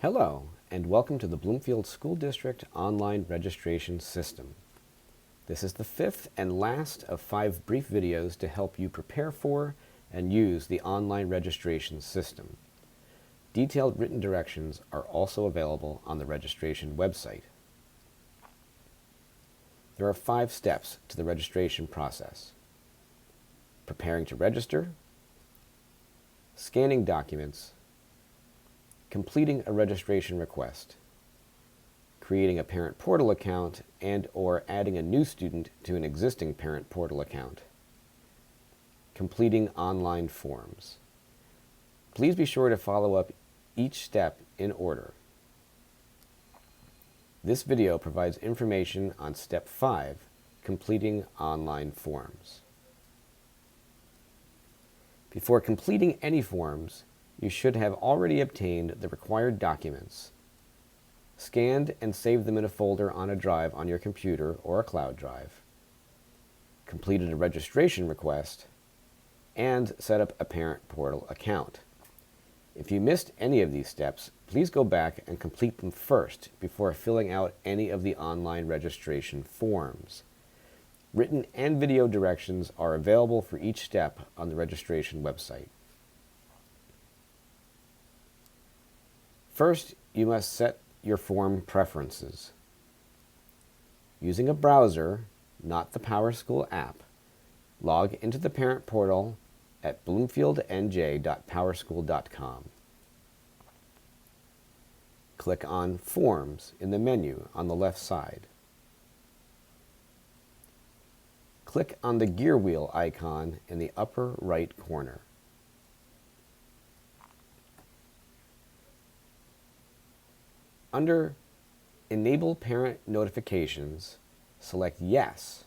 Hello, and welcome to the Bloomfield School District Online Registration System. This is the fifth and last of 5 brief videos to help you prepare for and use the online registration system. Detailed written directions are also available on the registration website. There are 5 steps to the registration process: preparing to register, scanning documents, completing a registration request, creating a parent portal account and/or adding a new student to an existing parent portal account, completing online forms. Please be sure to follow up each step in order. This video provides information on Step 5, completing online forms. Before completing any forms, you should have already obtained the required documents, scanned and saved them in a folder on a drive on your computer or a cloud drive, completed a registration request, and set up a parent portal account. If you missed any of these steps, please go back and complete them first before filling out any of the online registration forms. Written and video directions are available for each step on the registration website. First, you must set your form preferences. Using a browser, not the PowerSchool app, log into the parent portal at bloomfieldnj.powerschool.com. Click on Forms in the menu on the left side. Click on the gear wheel icon in the upper right corner. Under Enable Parent Notifications, select Yes,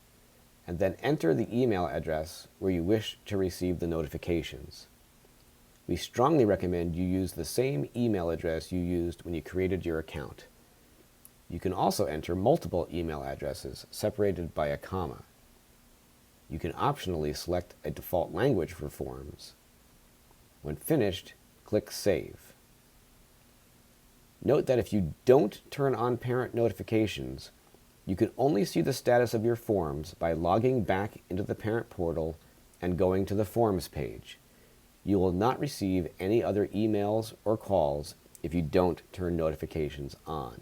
and then enter the email address where you wish to receive the notifications. We strongly recommend you use the same email address you used when you created your account. You can also enter multiple email addresses separated by a comma. You can optionally select a default language for forms. When finished, click Save. Note that if you don't turn on parent notifications, you can only see the status of your forms by logging back into the parent portal and going to the Forms page. You will not receive any other emails or calls if you don't turn notifications on.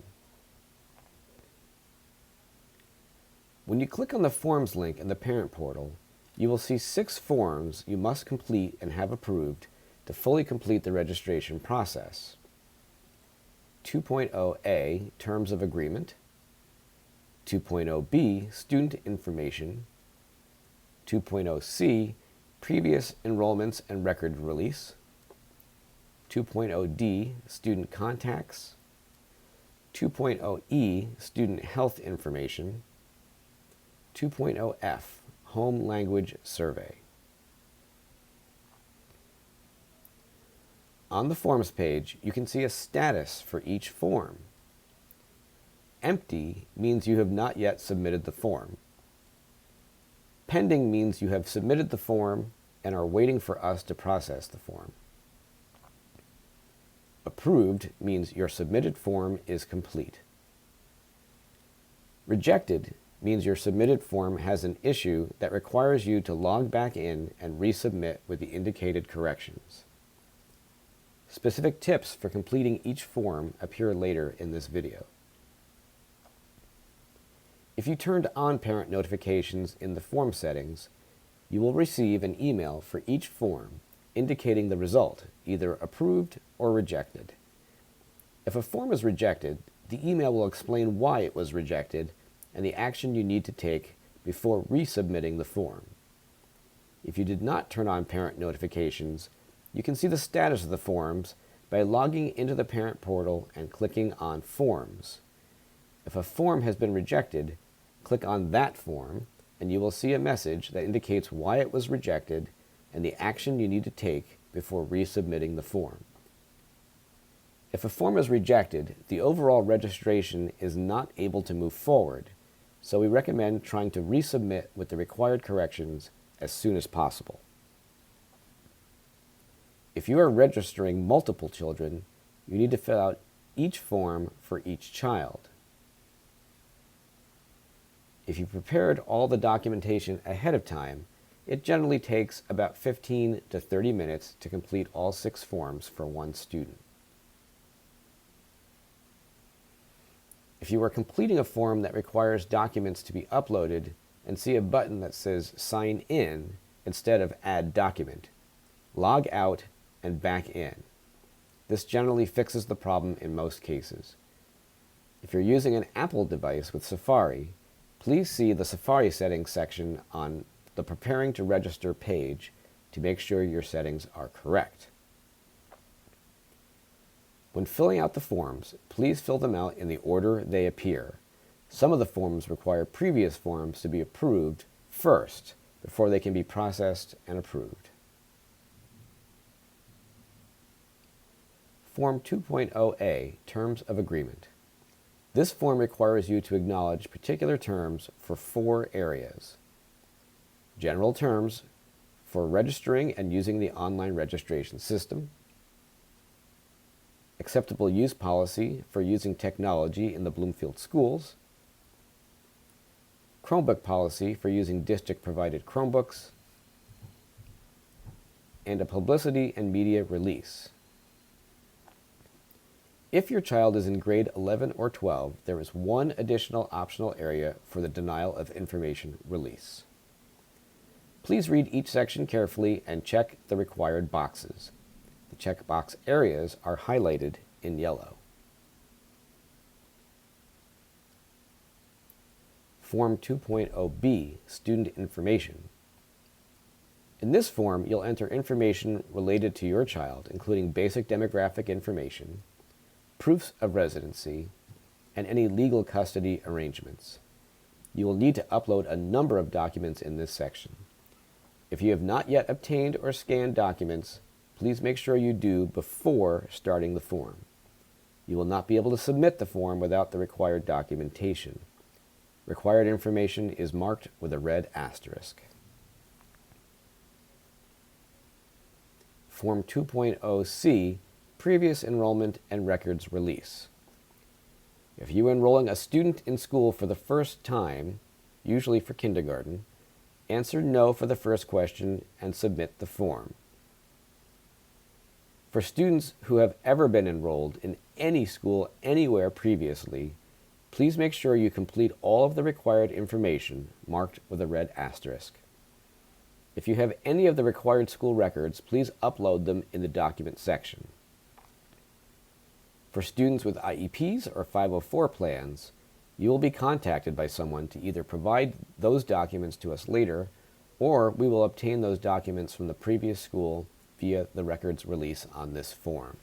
When you click on the Forms link in the parent portal, you will see 6 forms you must complete and have approved to fully complete the registration process. 2.0a, Terms of Agreement; 2.0b, Student Information; 2.0c, Previous Enrollments and Record Release; 2.0d, Student Contacts; 2.0e, Student Health Information; 2.0f, Home Language Survey. On the Forms page, you can see a status for each form. Empty means you have not yet submitted the form. Pending means you have submitted the form and are waiting for us to process the form. Approved means your submitted form is complete. Rejected means your submitted form has an issue that requires you to log back in and resubmit with the indicated corrections. Specific tips for completing each form appear later in this video. If you turned on parent notifications in the form settings, you will receive an email for each form indicating the result, either approved or rejected. If a form is rejected, the email will explain why it was rejected and the action you need to take before resubmitting the form. If you did not turn on parent notifications, you can see the status of the forms by logging into the parent portal and clicking on Forms. If a form has been rejected, click on that form and you will see a message that indicates why it was rejected and the action you need to take before resubmitting the form. If a form is rejected, the overall registration is not able to move forward, so we recommend trying to resubmit with the required corrections as soon as possible. If you are registering multiple children, you need to fill out each form for each child. If you prepared all the documentation ahead of time, it generally takes about 15 to 30 minutes to complete all 6 forms for one student. If you are completing a form that requires documents to be uploaded and see a button that says Sign In instead of Add Document, log out and back in. This generally fixes the problem in most cases. If you're using an Apple device with Safari, please see the Safari settings section on the Preparing to Register page to make sure your settings are correct. When filling out the forms, please fill them out in the order they appear. Some of the forms require previous forms to be approved first before they can be processed and approved. Form 2.0A, Terms of Agreement. This form requires you to acknowledge particular terms for 4 areas. General terms for registering and using the online registration system. Acceptable use policy for using technology in the Bloomfield schools. Chromebook policy for using district-provided Chromebooks. And a publicity and media release. If your child is in grade 11 or 12, there is one additional optional area for the denial of information release. Please read each section carefully and check the required boxes. The checkbox areas are highlighted in yellow. Form 2.0B, Student Information. In this form, you'll enter information related to your child, including basic demographic information, proofs of residency, and any legal custody arrangements. You will need to upload a number of documents in this section. If you have not yet obtained or scanned documents, please make sure you do before starting the form. You will not be able to submit the form without the required documentation. Required information is marked with a red asterisk. Form 2.0C, Previous Enrollment and Records Release. If you are enrolling a student in school for the first time, usually for kindergarten, answer no for the first question and submit the form. For students who have ever been enrolled in any school anywhere previously, please make sure you complete all of the required information marked with a red asterisk. If you have any of the required school records, please upload them in the document section. For students with IEPs or 504 plans, you will be contacted by someone to either provide those documents to us later, or we will obtain those documents from the previous school via the records release on this form.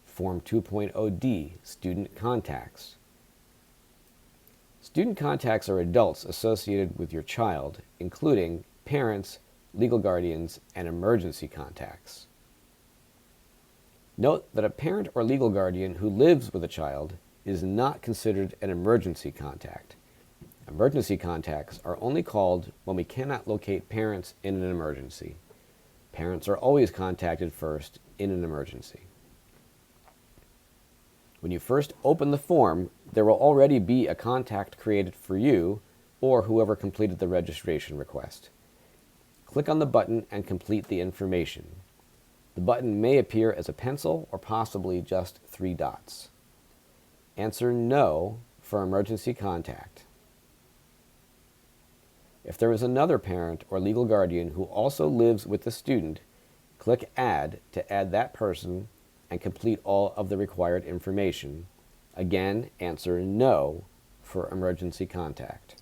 Form 2.0D, Student Contacts. Student contacts are adults associated with your child, including parents, legal guardians, and emergency contacts. Note that a parent or legal guardian who lives with a child is not considered an emergency contact. Emergency contacts are only called when we cannot locate parents in an emergency. Parents are always contacted first in an emergency. When you first open the form, there will already be a contact created for you or whoever completed the registration request. Click on the button and complete the information. The button may appear as a pencil or possibly just 3 dots. Answer no for emergency contact. If there is another parent or legal guardian who also lives with the student, click Add to add that person and complete all of the required information. Again, answer no for emergency contact.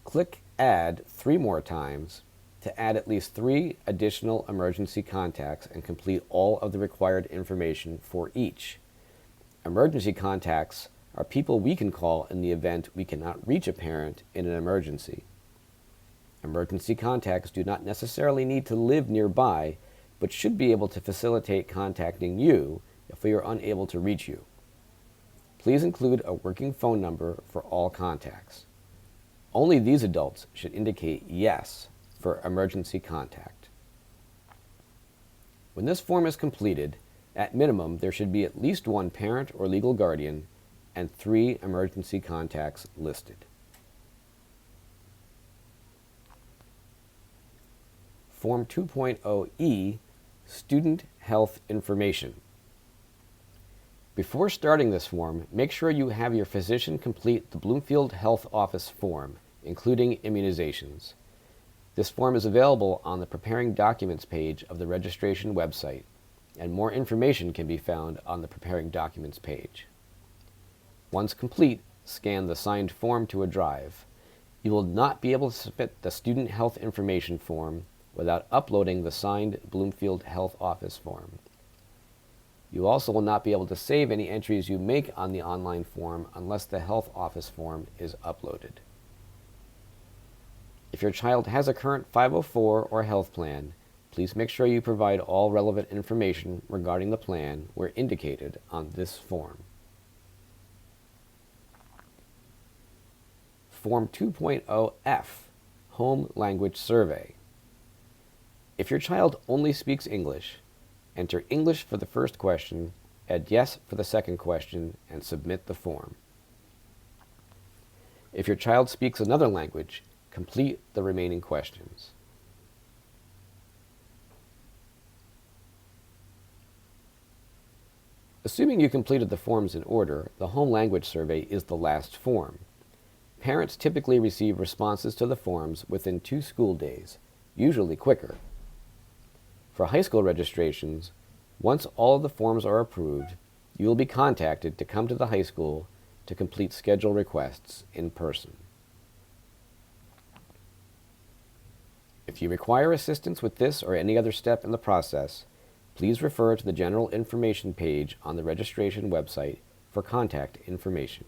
Click Add 3 more times to add at least 3 additional emergency contacts and complete all of the required information for each. Emergency contacts are people we can call in the event we cannot reach a parent in an emergency. Emergency contacts do not necessarily need to live nearby, but should be able to facilitate contacting you if we are unable to reach you. Please include a working phone number for all contacts. Only these adults should indicate yes for emergency contact. When this form is completed, at minimum, there should be at least one parent or legal guardian and 3 emergency contacts listed. Form 2.0E, Student Health Information. Before starting this form, make sure you have your physician complete the Bloomfield Health Office form, including immunizations. This form is available on the Preparing Documents page of the registration website, and more information can be found on the Preparing Documents page. Once complete, scan the signed form to a drive. You will not be able to submit the Student Health Information form without uploading the signed Bloomfield Health Office form. You also will not be able to save any entries you make on the online form unless the Health Office form is uploaded. If your child has a current 504 or health plan, please make sure you provide all relevant information regarding the plan where indicated on this form. Form 2.0F, Home Language Survey. If your child only speaks English, enter English for the first question, add yes for the second question, and submit the form. If your child speaks another language, complete the remaining questions. Assuming you completed the forms in order, the Home Language Survey is the last form. Parents typically receive responses to the forms within 2 school days, usually quicker. For high school registrations, once all of the forms are approved, you will be contacted to come to the high school to complete schedule requests in person. If you require assistance with this or any other step in the process, please refer to the General Information page on the registration website for contact information.